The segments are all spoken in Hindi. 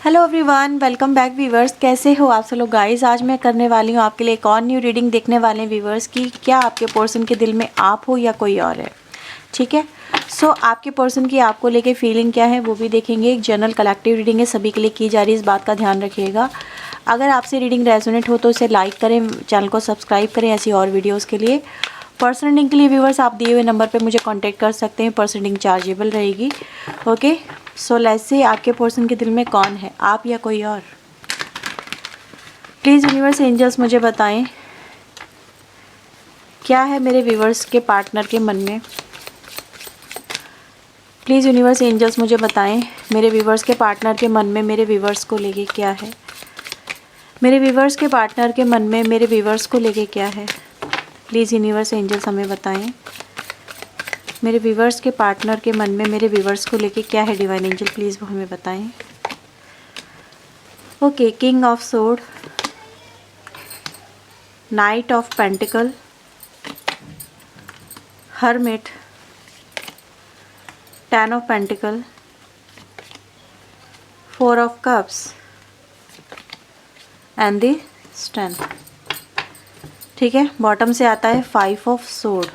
Hello everyone, welcome back viewers. कैसे हो आप सब लोग गाइस। आज मैं करने वाली हूँ आपके लिए एक और न्यू रीडिंग। देखने वाले हैं व्यूवर्स की क्या आपके पर्सन के दिल में आप हो या कोई और है। ठीक है, सो आपके पर्सन की आपको लेके फीलिंग क्या है वो भी देखेंगे। एक जनरल कलेक्टिव रीडिंग है, सभी के लिए की जा रही है, इस बात का ध्यान रखिएगा। अगर आपसे रीडिंग रेजोनेट हो तो इसे लाइक करें, चैनल को सब्सक्राइब करें ऐसी और वीडियोज़ के लिए। पर्सनल रीडिंग के लिए व्यूवर्स आप दिए हुए नंबर पे मुझे कांटेक्ट कर सकते हैं। पर्सनल रीडिंग चार्जेबल रहेगी। ओके, सो लेट्स सी आपके पर्सन के दिल में कौन है, आप या कोई और। प्लीज़ यूनिवर्स एंजल्स मुझे बताएं क्या है मेरे व्यूवर्स के पार्टनर के मन में। प्लीज़ यूनिवर्स एंजल्स मुझे बताएं मेरे व्यूवर्स के पार्टनर के मन में मेरे व्यूवर्स को लेके क्या है। मेरे व्यूवर्स के पार्टनर के मन में मेरे व्यूवर्स को लेके क्या है। प्लीज़ यूनिवर्स एंजल्स हमें बताएं मेरे व्यूवर्स के पार्टनर के मन में मेरे व्यूवर्स को लेके क्या है। डिवाइन एंजल प्लीज़ वो हमें बताएं। Okay, king of sword, night of pentacle, hermit, ten of pentacle, four of cups and the strength. ठीक है, बॉटम से आता है फाइव ऑफ सोर्ड।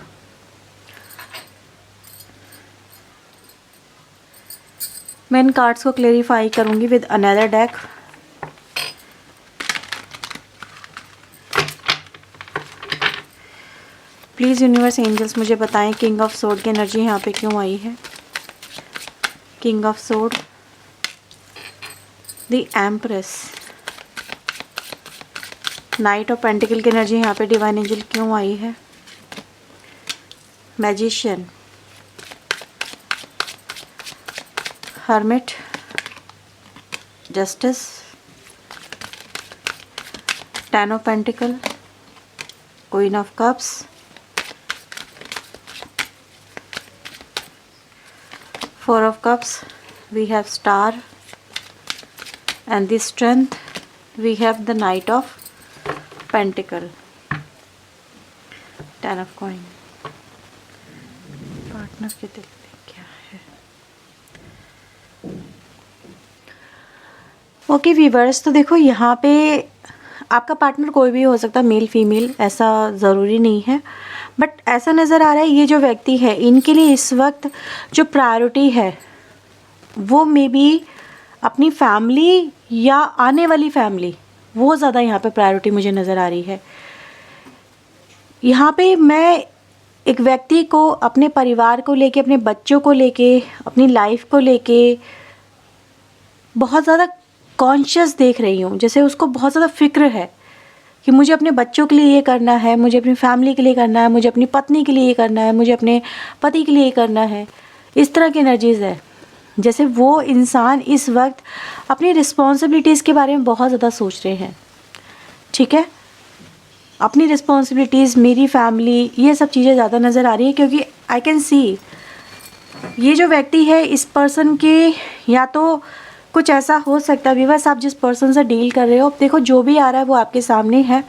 मैं इन कार्ड्स को क्लेरिफाई करूंगी with another deck. Please universe angels मुझे बताएं किंग ऑफ सोर्ड की एनर्जी यहाँ पे क्यों आई है। King of sword, the empress, knight of pentacle की एनर्जी यहाँ पे डिवाइन एंजल क्यों आई है। Magician, hermit, justice, ten of pentacle, queen of cups, four of cups, we have star and the strength, we have the knight of pentacle, ten of coin. Partner के दिल में क्या है। ओके व्यूवर्स, तो देखो यहाँ पे आपका पार्टनर कोई भी हो सकता है, मेल फीमेल ऐसा ज़रूरी नहीं है, बट ऐसा नज़र आ रहा है ये जो व्यक्ति है इनके लिए इस वक्त जो प्रायोरिटी है वो मे बी अपनी फैमिली या आने वाली फैमिली, वो ज़्यादा यहाँ पे प्रायोरिटी मुझे नज़र आ रही है। यहाँ पे मैं एक व्यक्ति को अपने परिवार को लेके, अपने बच्चों को लेके, अपनी लाइफ को लेके बहुत ज़्यादा कॉन्शियस देख रही हूँ। जैसे उसको बहुत ज़्यादा फिक्र है कि मुझे अपने बच्चों के लिए ये करना है, मुझे अपनी फैमिली के लिए करना है, मुझे अपनी पत्नी के लिए ये करना है, मुझे अपने पति के लिए ये करना है। इस तरह की एनर्जीज़ है। जैसे वो इंसान इस वक्त अपनी रिस्पॉन्सिबिलिटीज़ के बारे में बहुत ज़्यादा सोच रहे हैं। ठीक है, अपनी रिस्पॉन्सिबिलिटीज़, मेरी फैमिली, ये सब चीज़ें ज़्यादा नज़र आ रही है क्योंकि आई कैन सी ये जो व्यक्ति है इस पर्सन के या तो कुछ ऐसा हो सकता है व्यूअर्स, आप जिस पर्सन से डील कर रहे हो, देखो जो भी आ रहा है वो आपके सामने है,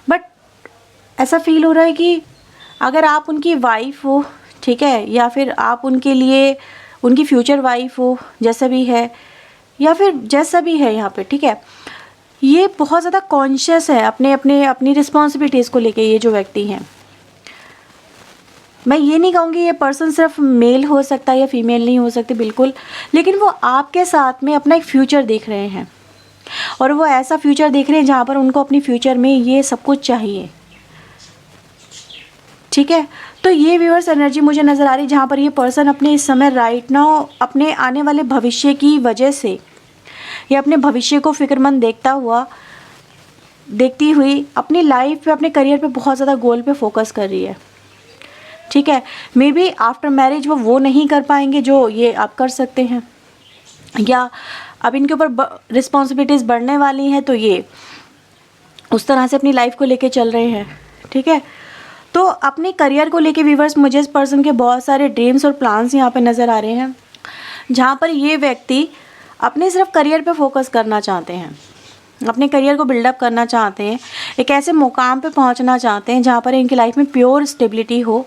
बट ऐसा फील हो रहा है कि अगर आप उनकी वाइफ हो, ठीक है, या फिर आप उनके लिए उनकी फ्यूचर वाइफ हो, जैसा भी है, या फिर जैसा भी है यहाँ पे, ठीक है, ये बहुत ज़्यादा कॉन्शियस है अपनी रिस्पॉन्सिबिलिटीज़ को लेके। ये जो व्यक्ति हैं, मैं ये नहीं कहूँगी ये पर्सन सिर्फ मेल हो सकता है या फीमेल नहीं हो सकती, बिल्कुल, लेकिन वो आपके साथ में अपना एक फ्यूचर देख रहे हैं और वो ऐसा फ्यूचर देख रहे हैं जहाँ पर उनको अपनी फ्यूचर में ये सब कुछ चाहिए। ठीक है, तो ये व्यूअर्स एनर्जी मुझे नज़र आ रही है जहाँ पर ये पर्सन अपने इस समय राइट नाउ अपने आने वाले भविष्य की वजह से या अपने भविष्य को फिक्रमंद देखती हुई अपनी लाइफ पे, अपने करियर पे बहुत ज़्यादा गोल पे फोकस कर रही है। ठीक है, मे बी आफ्टर मैरिज वो नहीं कर पाएंगे जो ये आप कर सकते हैं, या अब इनके ऊपर रिस्पॉन्सिबिलिटीज़ बढ़ने वाली हैं तो ये उस तरह से अपनी लाइफ को लेके चल रहे हैं। ठीक है, तो अपने करियर को लेके व्यूअर्स मुझे इस पर्सन के बहुत सारे ड्रीम्स और प्लान्स यहाँ पे नज़र आ रहे हैं जहाँ पर ये व्यक्ति अपने सिर्फ करियर पे फोकस करना चाहते हैं, अपने करियर को बिल्डअप करना चाहते हैं, एक ऐसे मुकाम पे पहुँचना चाहते हैं जहाँ पर इनकी लाइफ में प्योर स्टेबिलिटी हो,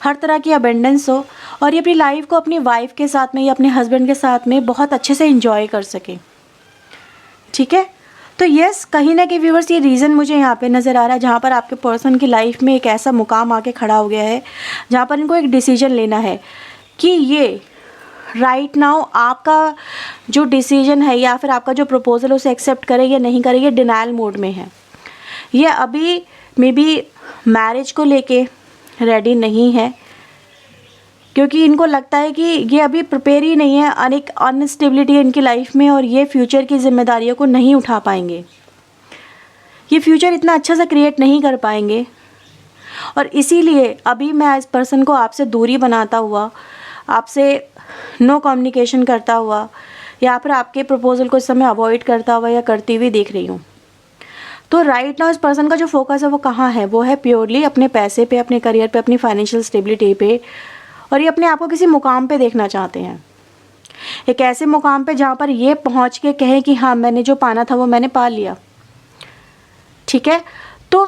हर तरह की अबेंडेंस हो और ये अपनी लाइफ को अपनी वाइफ के साथ में या अपने हस्बैंड के साथ में बहुत अच्छे से एंजॉय कर सकें। ठीक है। तो यस, कहीं ना कहीं व्यूवर्स ये रीज़न मुझे यहाँ पे नज़र आ रहा है जहाँ पर आपके पर्सन की लाइफ में एक ऐसा मुकाम आके खड़ा हो गया है जहाँ पर इनको एक डिसीजन लेना है कि ये राइट नाउ आपका जो डिसीजन है या फिर आपका जो प्रपोजल उसे एक्सेप्ट करे या नहीं करे, ये डिनायल मोड में है। ये अभी मे बी मैरिज को लेके रेडी नहीं है, क्योंकि इनको लगता है कि ये अभी प्रिपेयर ही नहीं है, अनेक अनस्टेबिलिटी है इनकी लाइफ में और ये फ्यूचर की जिम्मेदारियों को नहीं उठा पाएंगे, ये फ्यूचर इतना अच्छा सा क्रिएट नहीं कर पाएंगे। और इसीलिए अभी मैं इस पर्सन को आपसे दूरी बनाता हुआ, आपसे नो कम्युनिकेशन करता हुआ या फिर आपके प्रपोजल को इस समय अवॉइड करता हुआ या करती हुई देख रही हूँ। तो राइट नाउ इस पर्सन का जो फोकस है वो कहाँ है? वो है प्योरली अपने पैसे पे, अपने करियर पे, अपनी फाइनेंशियल स्टेबिलिटी पे, और ये अपने आप को किसी मुकाम पे देखना चाहते हैं, एक ऐसे मुकाम पे जहाँ पर ये पहुँच के कहें कि हाँ मैंने जो पाना था वो मैंने पा लिया। ठीक है, तो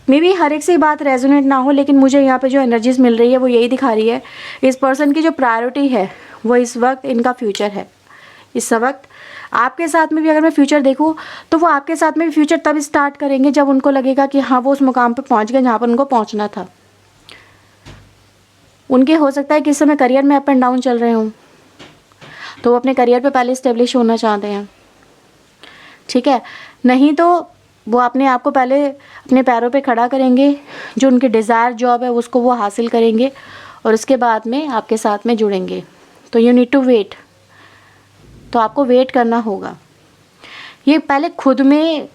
मे बी हर एक से बात रेजोनेट ना हो, लेकिन मुझे यहाँ पे जो एनर्जीज मिल रही है वो यही दिखा रही है, इस पर्सन की जो प्रायोरिटी है वो इस वक्त इनका फ्यूचर है। इस वक्त आपके साथ में भी अगर मैं फ्यूचर देखूँ तो वो आपके साथ में भी फ्यूचर तब स्टार्ट करेंगे जब उनको लगेगा कि हाँ वो उस मुकाम पे पहुँच गए जहाँ पर उनको पहुँचना था। उनके हो सकता है कि इस समय करियर में अप एंड डाउन चल रहे हों, तो वो अपने करियर पे पहले इस्टेब्लिश होना चाहते हैं। ठीक है, नहीं तो वो अपने आप को पहले अपने पैरों पे खड़ा करेंगे, जो उनकी डिज़ायर जॉब है उसको वो हासिल करेंगे और उसके बाद में आपके साथ में जुड़ेंगे। तो यू नीड टू वेट, तो आपको वेट करना होगा। ये पहले खुद में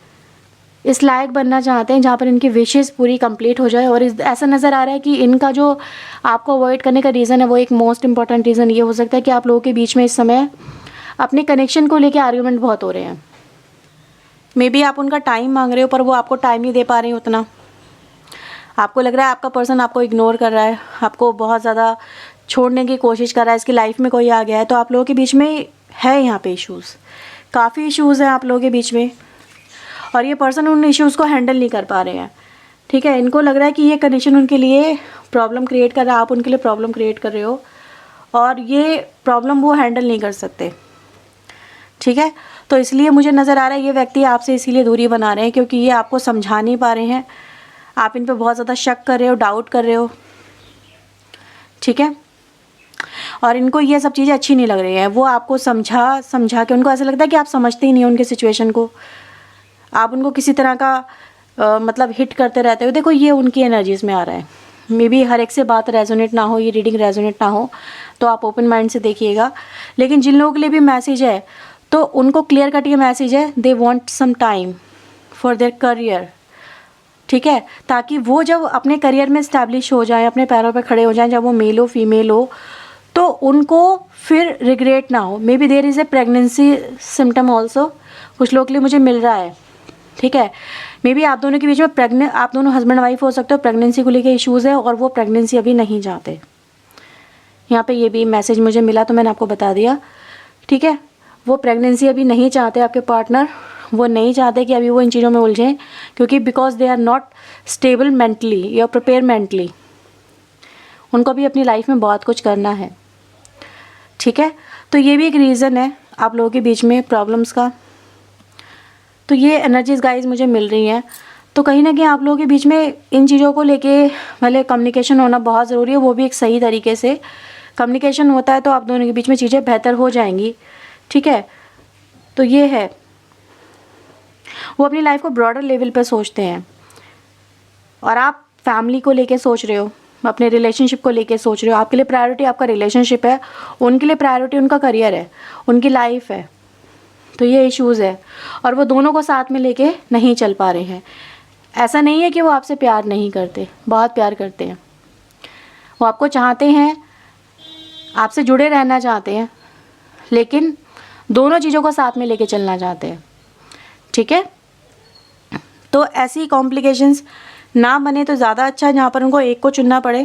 इस लायक बनना चाहते हैं जहाँ पर इनकी विशेज़ पूरी कंप्लीट हो जाए। और ऐसा नज़र आ रहा है कि इनका जो आपको अवॉइड करने का रीज़न है वो एक मोस्ट इंपॉर्टेंट रीज़न ये हो सकता है कि आप लोगों के बीच में इस समय अपने कनेक्शन को लेके आर्ग्यूमेंट बहुत हो रहे हैं। मे बी आप उनका टाइम मांग रहे हो पर वो आपको टाइम नहीं दे पा रही उतना। आपको लग रहा है आपका पर्सन आपको इग्नोर कर रहा है, आपको बहुत ज़्यादा छोड़ने की कोशिश कर रहा है, इसकी लाइफ में कोई आ गया है। तो आप लोगों के बीच में है यहाँ पे इश्यूज़, काफ़ी इश्यूज़ हैं आप लोगों के बीच में, और ये पर्सन उन इश्यूज़ को हैंडल नहीं कर पा रहे हैं। ठीक है, इनको लग रहा है कि ये कंडीशन उनके लिए प्रॉब्लम क्रिएट कर रहा है, आप उनके लिए प्रॉब्लम क्रिएट कर रहे हो, और ये प्रॉब्लम वो हैंडल नहीं कर सकते। ठीक है, तो इसलिए मुझे नज़र आ रहा है ये व्यक्ति आपसे इसीलिए दूरी बना रहे हैं, क्योंकि ये आपको समझा नहीं पा रहे हैं, आप इन पे बहुत ज़्यादा शक कर रहे हो, डाउट कर रहे हो। ठीक है, और इनको ये सब चीज़ें अच्छी नहीं लग रही हैं। वो आपको समझा के उनको ऐसा लगता है कि आप समझते ही नहीं हो उनके सिचुएशन को, आप उनको किसी तरह का मतलब हिट करते रहते हो। देखो ये उनकी एनर्जीज़ में आ रहा है। मे बी हर एक से बात रेजोनेट ना हो, ये रीडिंग रेजोनेट ना हो, तो आप ओपन माइंड से देखिएगा। लेकिन जिन लोगों के लिए भी मैसेज है तो उनको क्लियर कट ये मैसेज है, they want some time for their career. ठीक है, ताकि वो जब अपने करियर में इस्टेब्लिश हो जाए, अपने पैरों पर खड़े हो जाएं, जब वो मेल हो फीमेल हो, तो उनको फिर रिग्रेट ना हो। Maybe there is a pregnancy symptom also, कुछ लोगों के लिए मुझे मिल रहा है। ठीक है, मे बी आप दोनों के बीच में आप दोनों हस्बैंड वाइफ हो सकते हो, प्रेगनेंसी को लेकर इश्यूज़ है और वो प्रेगनेंसी अभी नहीं चाहते। यहाँ पे ये भी मैसेज मुझे मिला तो मैंने आपको बता दिया। ठीक है, वो प्रेगनेंसी अभी नहीं चाहते, आपके पार्टनर वो नहीं चाहते कि अभी वो इन चीज़ों में उलझें, क्योंकि because they are not stable mentally या प्रिपेयर मेंटली। उनको भी अपनी लाइफ में बहुत कुछ करना है। ठीक है, तो ये भी एक रीज़न है आप लोगों के बीच में प्रॉब्लम्स का। तो ये एनर्जीज गाइस मुझे मिल रही हैं। तो कहीं ना कहीं आप लोगों के बीच में इन चीज़ों को लेके पहले कम्युनिकेशन होना बहुत ज़रूरी है, वो भी एक सही तरीके से कम्युनिकेशन होता है तो आप दोनों के बीच में चीज़ें बेहतर हो जाएंगी। ठीक है, तो ये है, वो अपनी लाइफ को ब्रॉडर लेवल पे सोचते हैं और आप फैमिली को लेके सोच रहे हो, अपने रिलेशनशिप को लेके सोच रहे हो। आपके लिए प्रायोरिटी आपका रिलेशनशिप है, उनके लिए प्रायोरिटी उनका करियर है, उनकी लाइफ है। तो ये इश्यूज़ है और वो दोनों को साथ में लेके नहीं चल पा रहे हैं। ऐसा नहीं है कि वो आपसे प्यार नहीं करते, बहुत प्यार करते हैं, वो आपको चाहते हैं, आपसे जुड़े रहना चाहते हैं, लेकिन दोनों चीज़ों को साथ में लेके चलना चाहते हैं। ठीक है, तो ऐसी कॉम्प्लिकेशंस ना बने तो ज़्यादा अच्छा है, जहाँ पर उनको एक को चुनना पड़े।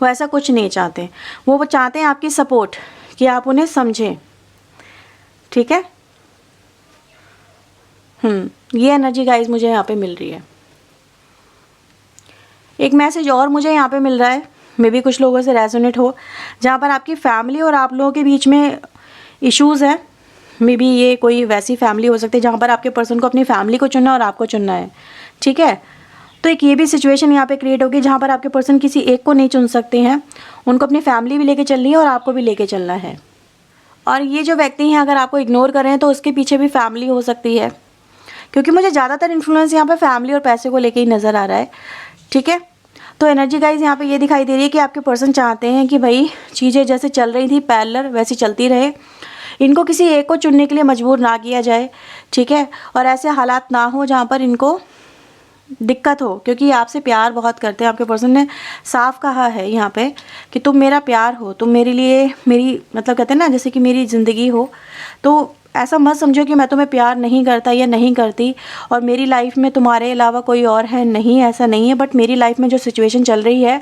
वो ऐसा कुछ नहीं चाहते, वो चाहते हैं आपकी सपोर्ट, कि आप उन्हें समझें। ठीक है, ये एनर्जी गाइस मुझे यहाँ पे मिल रही है। एक मैसेज और मुझे यहाँ पे मिल रहा है, मे बी कुछ लोगों से रेजोनेट हो, जहाँ पर आपकी फैमिली और आप लोगों के बीच में इश्यूज़ हैं। मे बी ये कोई वैसी फैमिली हो सकती है जहाँ पर आपके पर्सन को अपनी फैमिली को चुनना और आपको चुनना है, ठीक है। तो एक ये भी सिचुएशन यहाँ पे क्रिएट होगी जहाँ पर आपके पर्सन किसी एक को नहीं चुन सकते हैं, उनको अपनी फैमिली भी लेके चलनी है और आपको भी लेके चलना है। और ये जो व्यक्ति हैं अगर आपको इग्नोर कर रहे हैं तो उसके पीछे भी फैमिली हो सकती है, क्योंकि मुझे ज़्यादातर इन्फ्लुएंस यहाँ पे फैमिली और पैसे को लेके ही नज़र आ रहा है, ठीक है। तो एनर्जी गाइज यहाँ पे ये दिखाई दे रही है कि आपके पर्सन चाहते हैं कि भाई चीज़ें जैसे चल रही थी पैरेलल वैसी चलती रहे, इनको किसी एक को चुनने के लिए मजबूर ना किया जाए, ठीक है। और ऐसे हालात ना हो जहाँ पर इनको दिक्कत हो, क्योंकि ये आपसे प्यार बहुत करते हैं। आपके पर्सन ने साफ कहा है यहाँ पे कि तुम मेरा प्यार हो, तुम मेरे लिए मेरी मतलब कहते हैं ना जैसे कि मेरी ज़िंदगी हो। तो ऐसा मत समझो कि मैं तुम्हें प्यार नहीं करता या नहीं करती और मेरी लाइफ में तुम्हारे अलावा कोई और है, नहीं ऐसा नहीं है। बट मेरी लाइफ में जो सिचुएशन चल रही है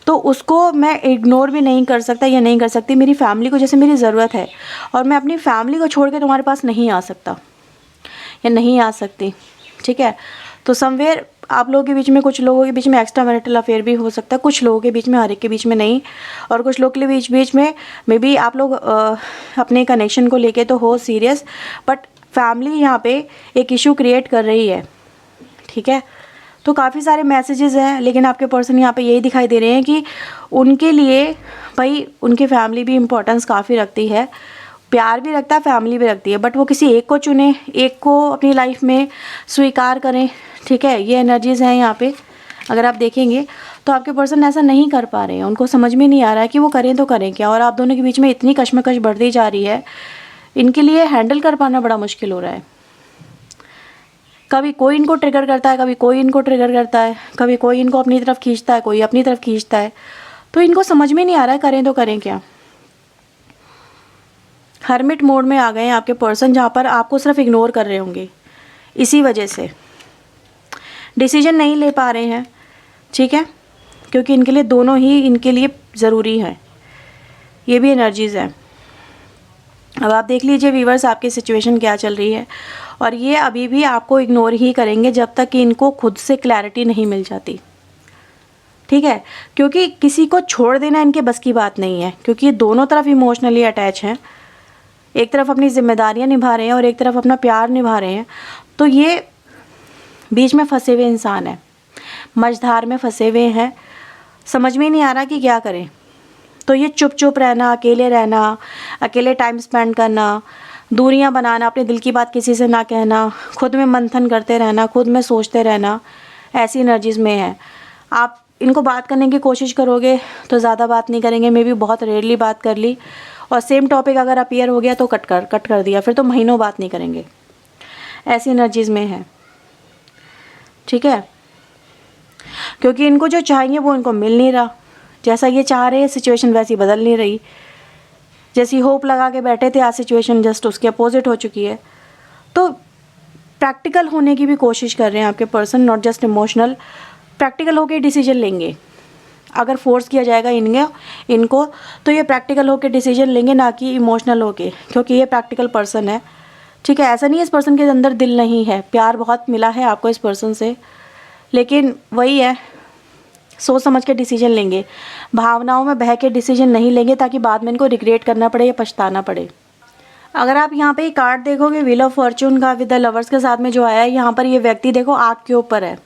तो उसको मैं इग्नोर भी नहीं कर सकता या नहीं कर सकती। मेरी फैमिली को जैसे मेरी ज़रूरत है और मैं अपनी फैमिली को छोड़ के तुम्हारे पास नहीं आ सकता या नहीं आ सकती, ठीक है। तो समवेयर आप लोगों के बीच में, कुछ लोगों के बीच में एक्स्ट्रा मैरिटल अफेयर भी हो सकता है, कुछ लोगों के बीच में, हर एक के बीच में नहीं। और कुछ लोगों के बीच में मे बी आप लोग अपने कनेक्शन को लेके तो हो सीरियस, बट फैमिली यहाँ पे एक इशू क्रिएट कर रही है, ठीक है। तो काफ़ी सारे मैसेजेस हैं, लेकिन आपके पर्सन यहाँ पे यही दिखाई दे रहे हैं कि उनके लिए भाई उनकी फैमिली भी इम्पोर्टेंस काफ़ी रखती है, प्यार भी रखता है, फैमिली भी रखती है, बट वो किसी एक को चुने, एक को अपनी लाइफ में स्वीकार करें, ठीक है। ये एनर्जीज़ हैं यहाँ पे। अगर आप देखेंगे तो आपके पर्सन ऐसा नहीं कर पा रहे हैं, उनको समझ में नहीं आ रहा है कि वो करें तो करें क्या। और आप दोनों के बीच में इतनी कश्मकश बढ़ती जा रही है, इनके लिए हैंडल कर पाना बड़ा मुश्किल हो रहा है। कभी कोई इनको ट्रिगर करता है, कभी कोई इनको ट्रिगर करता है, कभी कोई इनको अपनी तरफ खींचता है, कोई अपनी तरफ खींचता है। तो इनको समझ में नहीं आ रहा है करें तो करें क्या। हर्मिट मोड में आ गए हैं आपके पर्सन, जहाँ पर आपको सिर्फ इग्नोर कर रहे होंगे, इसी वजह से डिसीजन नहीं ले पा रहे हैं, ठीक है, क्योंकि इनके लिए दोनों ही इनके लिए ज़रूरी है। ये भी एनर्जीज़ हैं। अब आप देख लीजिए व्यूअर्स आपकी सिचुएशन क्या चल रही है, और ये अभी भी आपको इग्नोर ही करेंगे जब तक कि इनको खुद से क्लैरिटी नहीं मिल जाती, ठीक है। क्योंकि किसी को छोड़ देना इनके बस की बात नहीं है, क्योंकि ये दोनों तरफ इमोशनली अटैच हैं। एक तरफ अपनी जिम्मेदारियां निभा रहे हैं और एक तरफ अपना प्यार निभा रहे हैं। तो ये बीच में फंसे हुए इंसान हैं, मझधार में फंसे हुए हैं, समझ में नहीं आ रहा कि क्या करें। तो ये चुप चुप रहना, अकेले रहना, अकेले टाइम स्पेंड करना, दूरियां बनाना, अपने दिल की बात किसी से ना कहना, खुद में मंथन करते रहना, खुद में सोचते रहना, ऐसी एनर्जीज़ में है। आप इनको बात करने की कोशिश करोगे तो ज़्यादा बात नहीं करेंगे, मे बी बहुत रेयरली बात कर ली, और सेम टॉपिक अगर अपीयर हो गया तो कट कर दिया, फिर तो महीनों बात नहीं करेंगे। ऐसी एनर्जीज़ में है, ठीक है। क्योंकि इनको जो चाहिए वो इनको मिल नहीं रहा, जैसा ये चाह रहे हैं सिचुएशन वैसी बदल नहीं रही। जैसी होप लगा के बैठे थे आज सिचुएशन जस्ट उसके अपोजिट हो चुकी है। तो प्रैक्टिकल होने की भी कोशिश कर रहे हैं आपके person, not just emotional. Practical होकर डिसीजन लेंगे। अगर फोर्स किया जाएगा इनको तो ये प्रैक्टिकल होकर डिसीजन लेंगे, ना कि इमोशनल होके, क्योंकि ये प्रैक्टिकल पर्सन है, ठीक है। ऐसा नहीं है इस पर्सन के अंदर दिल नहीं है, प्यार बहुत मिला है आपको इस पर्सन से, लेकिन वही है सोच समझ के डिसीजन लेंगे, भावनाओं में बह के डिसीजन नहीं लेंगे ताकि बाद में इनको रिग्रेट करना पड़े या पछताना पड़े। अगर आप यहाँ पे कार्ड देखोगे व्हील ऑफ फॉर्चून का विद द लवर्स के साथ में जो आया है, यहाँ पर ये व्यक्ति देखो आग के ऊपर है,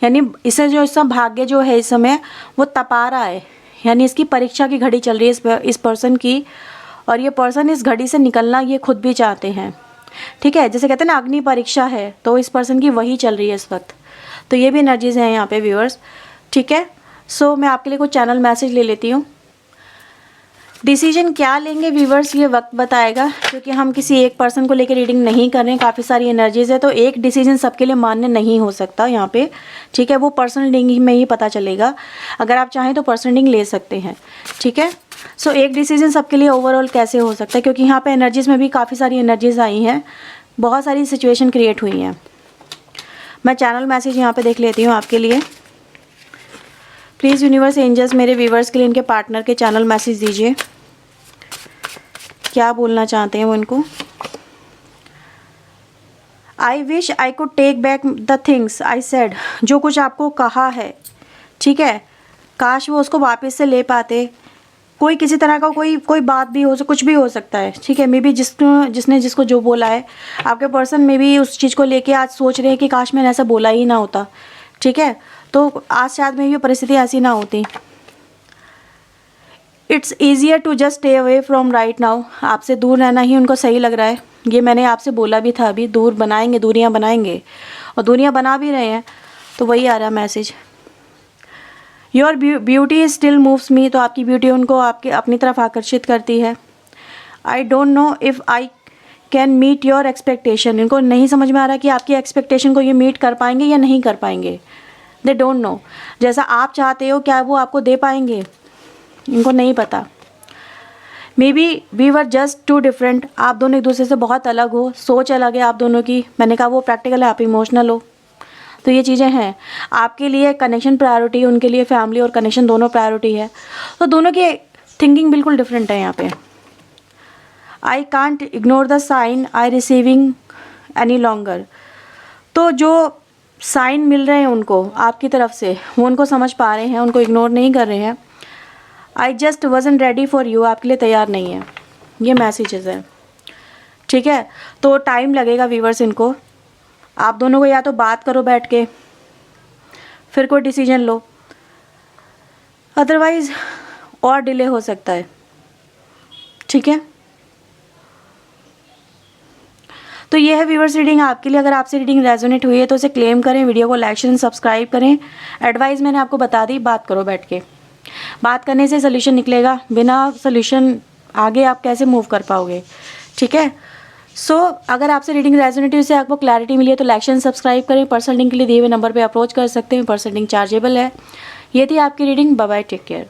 यानी इसे जो इसका भाग्य जो है इस समय वो तपा रहा है, यानी इसकी परीक्षा की घड़ी चल रही है इस पर्सन की, और ये पर्सन इस घड़ी से निकलना ये खुद भी चाहते हैं, ठीक है। जैसे कहते हैं ना अग्नि परीक्षा है, तो इस पर्सन की वही चल रही है इस वक्त। तो ये भी एनर्जीज हैं यहाँ पे व्यूअर्स, ठीक है। सो मैं आपके लिए कुछ चैनल मैसेज ले लेती हूँ। डिसीजन क्या लेंगे व्यूवर्स ये वक्त बताएगा, क्योंकि हम किसी एक पर्सन को लेकर रीडिंग नहीं कर रहे हैं, काफ़ी सारी एनर्जीज है, तो एक डिसीजन सबके लिए मान्य नहीं हो सकता यहाँ पे, ठीक है। वो पर्सनल रीडिंग में ही पता चलेगा, अगर आप चाहें तो पर्सनल रीडिंग ले सकते हैं, ठीक है। सो एक डिसीजन सबके लिए ओवरऑल कैसे हो सकता है, क्योंकि यहाँ पे एनर्जीज में भी काफ़ी सारी एनर्जीज आई हैं, बहुत सारी सिचुएशन क्रिएट हुई हैं। मैं चैनल मैसेज यहाँ पे देख लेती हूँ आपके लिए। प्लीज़ यूनिवर्स एंजल्स मेरे व्यूवर्स के लिए इनके पार्टनर के चैनल मैसेज दीजिए, क्या बोलना चाहते हैं वो इनको। I wish I could take back the things I said, जो कुछ आपको कहा है, ठीक है, काश वो उसको वापस से ले पाते, कोई किसी तरह का कोई बात भी हो, कुछ भी हो सकता है, ठीक है। मे बी जिसने जिसको जो बोला है, आपके पर्सन में भी उस चीज़ को लेके आज सोच रहे हैं कि काश मैंने ऐसा बोला ही ना होता, ठीक है। तो आज शायद में ये परिस्थिति ऐसी ना होती। It's easier to just stay away from right now. आपसे दूर रहना ही उनको सही लग रहा है। ये मैंने आपसे बोला भी था, अभी दूर बनाएंगे, दूरियां बनाएंगे, और दूरियां बना भी रहे हैं। तो वही आ रहा message, your beauty still moves me. तो आपकी ब्यूटी उनको आपके अपनी तरफ आकर्षित करती है। I don't know if I can meet your expectation. इनको नहीं समझ में आ रहा कि आपकी एक्सपेक्टेशन को ये मीट कर पाएंगे या नहीं कर पाएंगे। दे डोंट नो, जैसा आप चाहते हो क्या वो आपको दे पाएंगे, इनको नहीं पता। Maybe we were just too different. आप दोनों एक दूसरे से बहुत अलग हो, सोच अलग है आप दोनों की। मैंने कहा वो प्रैक्टिकल है, आप इमोशनल हो। तो ये चीज़ें हैं। आपके लिए कनेक्शन प्रायोरिटी, उनके लिए फैमिली और कनेक्शन दोनों प्रायोरिटी है। तो दोनों की थिंकिंग बिल्कुल डिफरेंट है यहाँ पे। I can't ignore the sign I receiving any longer. तो जो साइन मिल रहे हैं उनको आपकी तरफ से, वो उनको समझ पा रहे हैं, उनको इग्नोर नहीं कर रहे हैं। I just wasn't ready for you. आपके लिए तैयार नहीं है, ये मैसेजेस है, ठीक है। तो टाइम लगेगा व्यूअर्स इनको। आप दोनों को या तो बात करो बैठ के, फिर कोई डिसीजन लो, अदरवाइज और डिले हो सकता है, ठीक है। तो ये है व्यूअर्स रीडिंग आपके लिए। अगर आपसे रीडिंग रेजोनेट हुई है तो उसे क्लेम करें, वीडियो को लाइक शेयर सब्सक्राइब करें। एडवाइस मैंने आपको बता दी, बात करो बैठ के। बात करने से सोल्यूशन निकलेगा, बिना सोल्यूशन आगे आप कैसे मूव कर पाओगे, ठीक है। सो अगर आपसे रीडिंग रेजोनेटिव से आपको क्लैरिटी मिली है तो लाइक शेयर सब्सक्राइब करें। पर्सनल लिंक के लिए दिए हुए नंबर पे अप्रोच कर सकते हैं। पर्सनल लिंक चार्जेबल है। ये थी आपकी reading. Bye bye, take care.